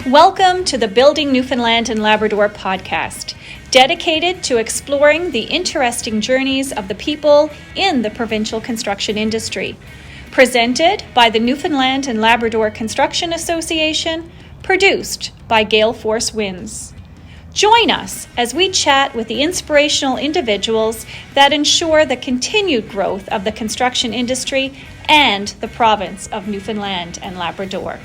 Welcome to the Building Newfoundland and Labrador podcast, dedicated to exploring the interesting journeys of the people in the provincial construction industry. Presented by the Newfoundland and Labrador Construction Association, produced by Gale Force Winds. Join us as we chat with the inspirational individuals that ensure the continued growth of the construction industry and the province of Newfoundland and Labrador.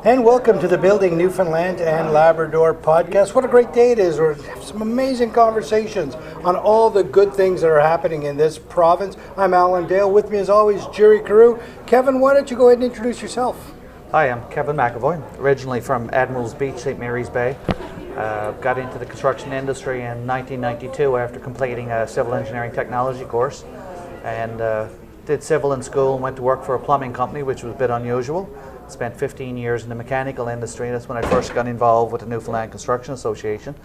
And welcome to the Building Newfoundland and Labrador podcast. What a great day it is. We're having some amazing conversations on all the good things that are happening in this province. I'm Alan Dale. With me as always, Jerry Carew. Kevin, why don't you go ahead and introduce yourself? Hi, I'm Kevin McEvoy, originally from Admiral's Beach, St. Mary's Bay. Got into the construction industry in 1992 after completing a civil engineering technology course, and did civil in school and went to work for a plumbing company, which was a bit unusual. Spent 15 years in the mechanical industry. That's when I first got involved with the Newfoundland Construction Association.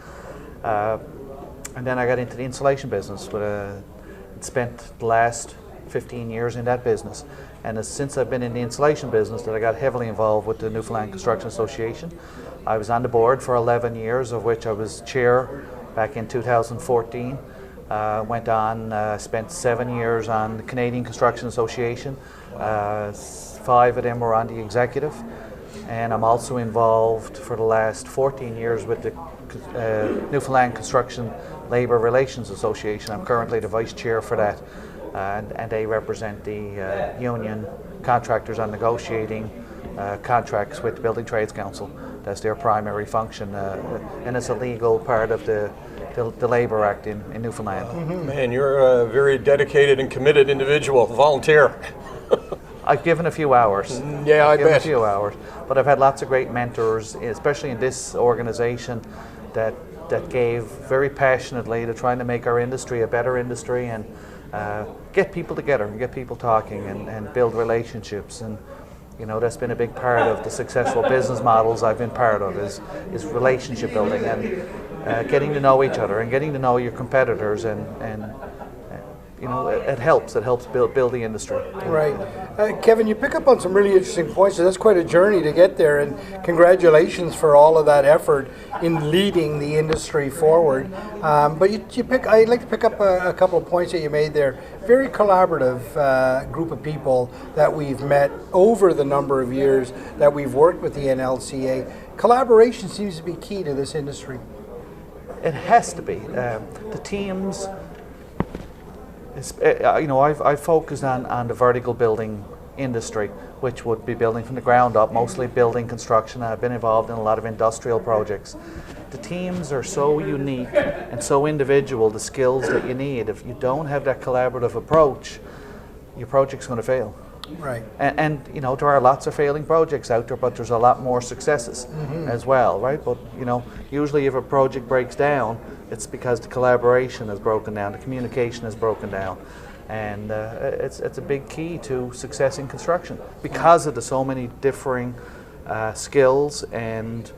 And then I got into the insulation business. Spent the last 15 years in that business. And since I've been in the insulation business, that I got heavily involved with the Newfoundland Construction Association. I was on the board for 11 years, of which I was chair back in 2014. Went on, spent 7 years on the Canadian Construction Association. 5 of them were on the executive, and I'm also involved for the last 14 years with the Newfoundland Construction Labour Relations Association. I'm currently the vice chair for that, and they represent the union contractors on negotiating contracts with the Building Trades Council. That's their primary function, and it's a legal part of the Labour Act in Newfoundland. Mm-hmm. Man, you're a very dedicated and committed individual, volunteer. I've given a few hours. Yeah, I bet. A few hours, but I've had lots of great mentors, especially in this organisation, that gave very passionately to trying to make our industry a better industry and get people together and get people talking and build relationships. And you know, that's been a big part of the successful business models I've been part of is relationship building and getting to know each other and getting to know your competitors and you know, it helps build the industry. Right. Kevin, you pick up on some really interesting points. So that's quite a journey to get there, and congratulations for all of that effort in leading the industry forward. But I'd like to pick up a couple of points that you made there. Very collaborative group of people that we've met over the number of years that we've worked with the NLCA. Collaboration seems to be key to this industry. It has to be. The teams. You know, I've focused on the vertical building industry, which would be building from the ground up, mostly building construction. I've been involved in a lot of industrial projects. The teams are so unique and so individual, the skills that you need. If you don't have that collaborative approach, your project's going to fail. Right. And you know, there are lots of failing projects out there, but there's a lot more successes as well, right? But you know, usually if a project breaks down, it's because the collaboration is broken down, the communication is broken down, and it's a big key to success in construction because of the so many differing skills and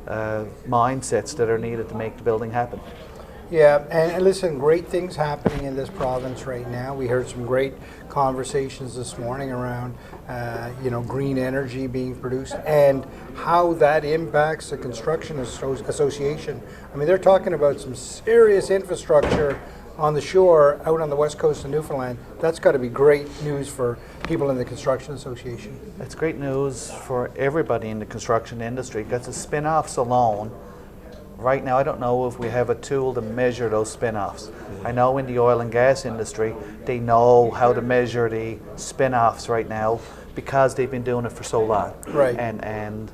mindsets that are needed to make the building happen. Yeah, and listen, great things happening in this province right now. We heard some great conversations this morning around, green energy being produced and how that impacts the construction association. I mean, they're talking about some serious infrastructure on the shore out on the west coast of Newfoundland. That's got to be great news for people in the construction association. It's great news for everybody in the construction industry because the spin-offs alone. Right now, I don't know if we have a tool to measure those spin-offs. I know in the oil and gas industry, they know how to measure the spin-offs right now because they've been doing it for so long. Right. And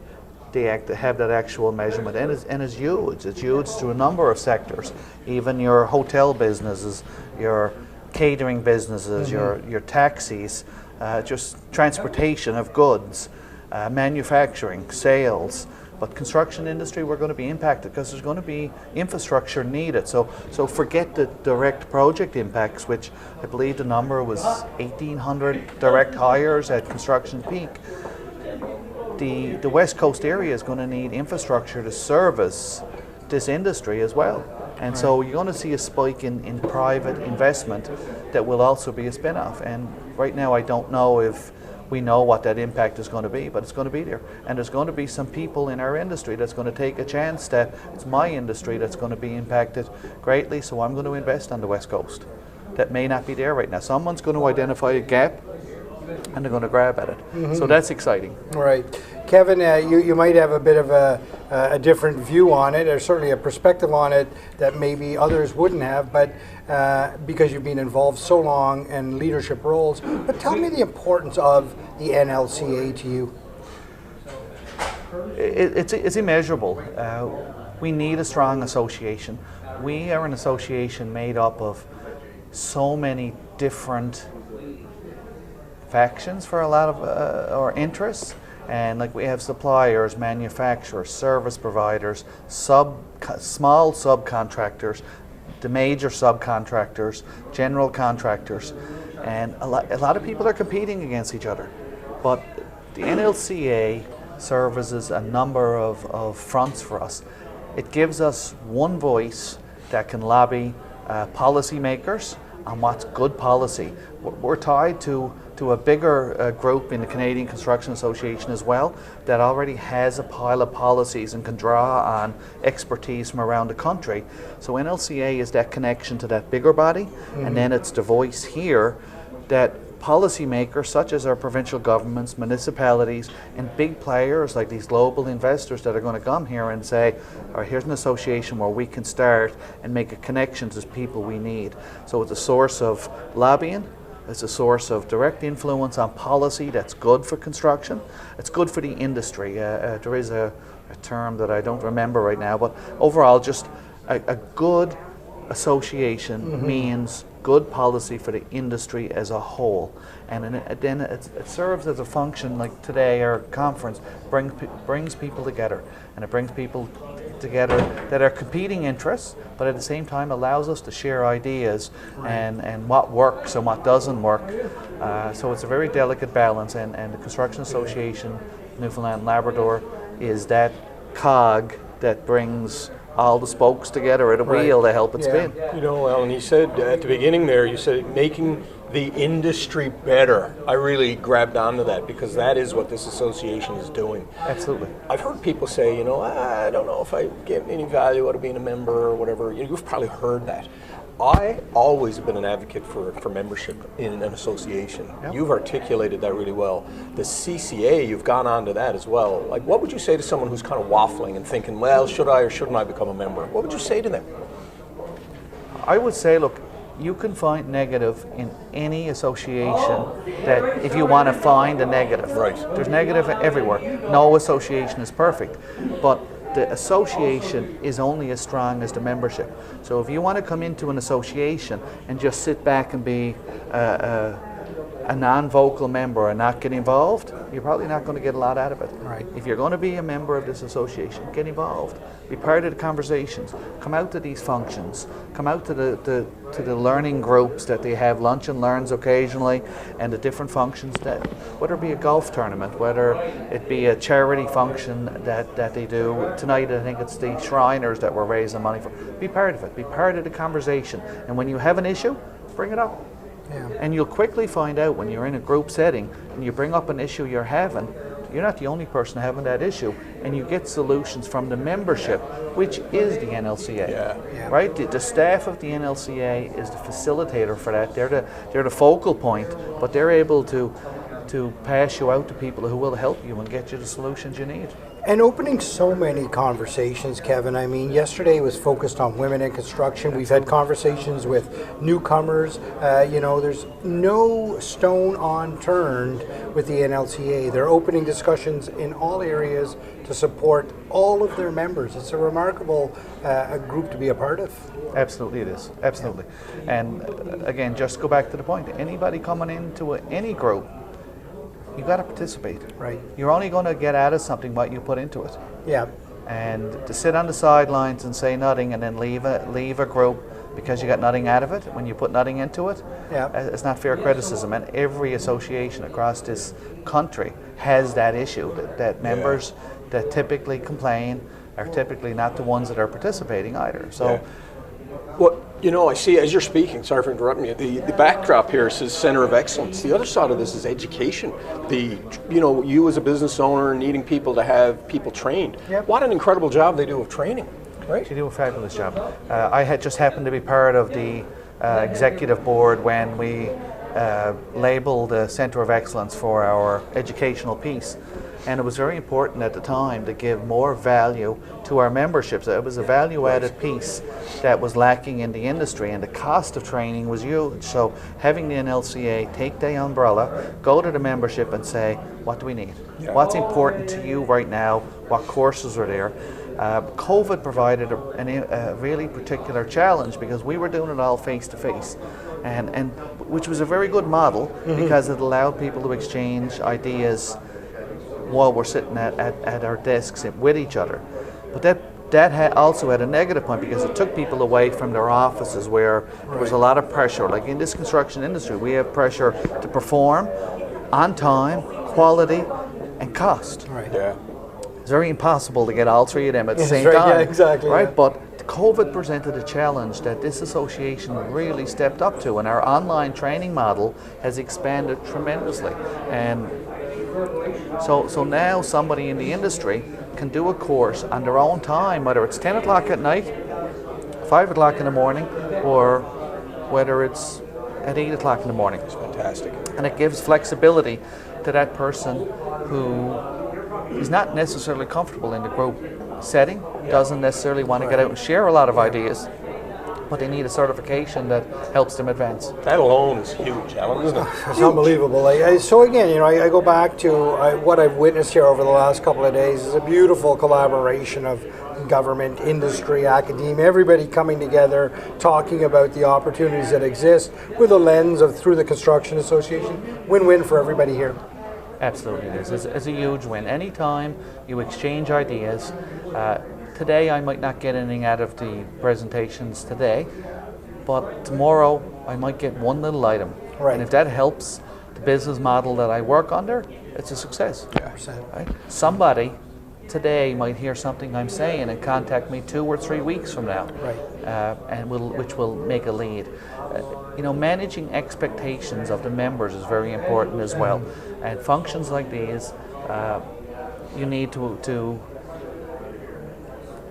they have that actual measurement, and it's huge. It's huge to a number of sectors, even your hotel businesses, your catering businesses, your taxis, just transportation of goods, manufacturing, sales. But construction industry, we're going to be impacted because there's going to be infrastructure needed. So forget the direct project impacts, which I believe the number was 1,800 direct hires at construction peak. The West Coast area is going to need infrastructure to service this industry as well. And so you're going to see a spike in private investment that will also be a spin-off. And right now I don't know if we know what that impact is going to be, but it's going to be there. And there's going to be some people in our industry that's going to take a chance that it's my industry that's going to be impacted greatly, so I'm going to invest on the West Coast. That may not be there right now. Someone's going to identify a gap and they're going to grab at it. So that's exciting. Right. Kevin, you might have a bit of a different view on it, or certainly a perspective on it that maybe others wouldn't have, but because you've been involved so long in leadership roles. But tell me the importance of the NLCA to you. It's immeasurable. We need a strong association. We are an association made up of so many different factions for a lot of our interests, and like we have suppliers, manufacturers, service providers, small subcontractors, the major subcontractors, general contractors, and a lot of people are competing against each other. But the NLCA services a number of fronts for us. It gives us one voice that can lobby policymakers on what's good policy. We're tied to a bigger group in the Canadian Construction Association as well that already has a pile of policies and can draw on expertise from around the country. So NLCA is that connection to that bigger body, and then it's the voice here that policymakers such as our provincial governments, municipalities, and big players like these global investors that are going to come here and say, all right, here's an association where we can start and make a connection to people we need. So it's a source of lobbying, it's a source of direct influence on policy that's good for construction, it's good for the industry. There is a term that I don't remember right now, but overall just a good association means good policy for the industry as a whole, and then it serves as a function like today our conference brings people together, and it brings people together that are competing interests, but at the same time allows us to share ideas and what works and what doesn't work. So it's a very delicate balance, and the Construction Association Newfoundland and Labrador is that cog that brings all the spokes together at a wheel to help it spin. You know, Alan, you said at the beginning there, you said making the industry better. I really grabbed onto that because that is what this association is doing. Absolutely. I've heard people say, you know, I don't know if I get any value out of being a member or whatever. You've probably heard that. I always have been an advocate for membership in an association. Yep. You've articulated that really well. The CCA, you've gone on to that as well. Like, what would you say to someone who's kind of waffling and thinking, well, should I or shouldn't I become a member? What would you say to them? I would say, look, you can find negative in any association that if you want to find a negative. Right. There's negative everywhere. No association is perfect, but the association is only as strong as the membership. So if you want to come into an association and just sit back and be a non-vocal member and not get involved, you're probably not going to get a lot out of it. Right. If you're going to be a member of this association, get involved. Be part of the conversations. Come out to these functions. Come out to the learning groups that they have, lunch and learns occasionally, and the different functions that, whether it be a golf tournament, whether it be a charity function that they do. Tonight I think it's the Shriners that we're raising money for. Be part of it. Be part of the conversation. And when you have an issue, bring it up. Yeah. And you'll quickly find out when you're in a group setting and you bring up an issue you're having, you're not the only person having that issue, and you get solutions from the membership, which is the NLCA. Yeah. Right? The staff of the NLCA is the facilitator for that. They're the focal point, but they're able to pass you out to people who will help you and get you the solutions you need. And opening so many conversations, Kevin. I mean, yesterday was focused on women in construction. We've had conversations with newcomers. There's no stone unturned with the NLCA. They're opening discussions in all areas to support all of their members. It's a remarkable group to be a part of. Absolutely it is. Absolutely. And again, just go back to the point. Anybody coming into any group, you got to participate. Right. You're only going to get out of something what you put into it. Yeah. And to sit on the sidelines and say nothing and then leave a group because you got nothing out of it when you put nothing into it, it's not fair criticism. And every association across this country has that issue that members that typically complain are typically not the ones that are participating either. So. You know, I see as you're speaking, sorry for interrupting you, the backdrop here says Center of Excellence. The other side of this is education. You as a business owner needing people to have people trained. Yep. What an incredible job they do of training, right? They do a fabulous job. I had just happened to be part of the executive board when we labeled a Centre of Excellence for our educational piece. And it was very important at the time to give more value to our memberships. It was a value-added piece that was lacking in the industry, and the cost of training was huge. So having the NLCA take the umbrella, go to the membership and say, what do we need? Yeah. What's important to you right now? What courses are there? COVID provided a really particular challenge because we were doing it all face-to-face. And which was a very good model because it allowed people to exchange ideas while we're sitting at our desks with each other. But that also had a negative point because it took people away from their offices where there was a lot of pressure. Like in this construction industry, we have pressure to perform on time, quality, and cost. Right. Yeah. It's very impossible to get all three of them at the Yes, same right, time. yeah, exactly, Right, yeah. but COVID presented a challenge that this association really stepped up to, and our online training model has expanded tremendously. And so now somebody in the industry can do a course on their own time, whether it's 10 o'clock at night, 5 o'clock in the morning, or whether it's at 8 o'clock in the morning. It's fantastic. And it gives flexibility to that person who is not necessarily comfortable in the group setting, doesn't necessarily want to get out and share a lot of ideas, but they need a certification that helps them advance. That alone is huge, Alan, isn't it? It's unbelievable. So again, I go back to what I've witnessed here over the last couple of days is a beautiful collaboration of government, industry, academia, everybody coming together, talking about the opportunities that exist with a lens of through the Construction Association. Win-win for everybody here. Absolutely it is. It's a huge win. Anytime you exchange ideas, today I might not get anything out of the presentations today, but tomorrow I might get one little item. Right. And if that helps the business model that I work under, it's a success. 100%. Right? Somebody today might hear something I'm saying and contact me 2 or 3 weeks from now, Right. which will make a lead. Managing expectations of the members is very important as well. And functions like these, you need to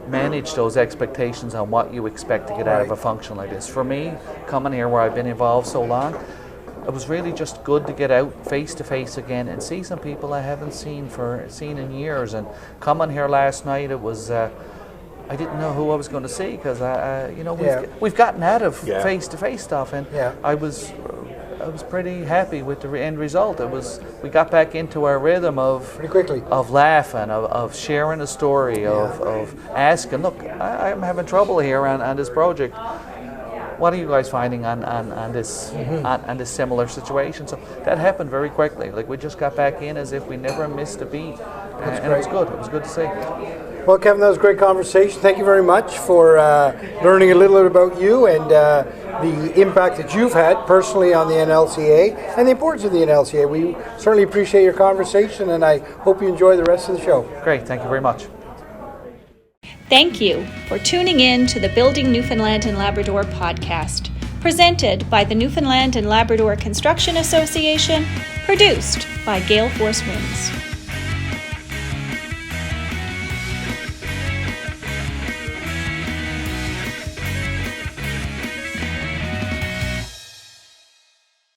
manage those expectations on what you expect to get out of a function like this. For me, coming here where I've been involved so long, it was really just good to get out face to face again and see some people I haven't seen in years. And coming here last night, it was I didn't know who I was going to see because we've gotten out of face to face stuff, and I was pretty happy with the end result. We got back into our rhythm of Pretty quickly. of laughing, of sharing a story, of asking. Look, I'm having trouble here on this project. What are you guys finding on this on this similar situation? So that happened very quickly. Like we just got back in as if we never missed a beat, and it was good. It was good to see. Well, Kevin, that was a great conversation. Thank you very much for learning a little bit about you and the impact that you've had personally on the NLCA and the importance of the NLCA. We certainly appreciate your conversation, and I hope you enjoy the rest of the show. Great. Thank you very much. Thank you for tuning in to the Building Newfoundland and Labrador podcast, presented by the Newfoundland and Labrador Construction Association, produced by Gale Force Winds.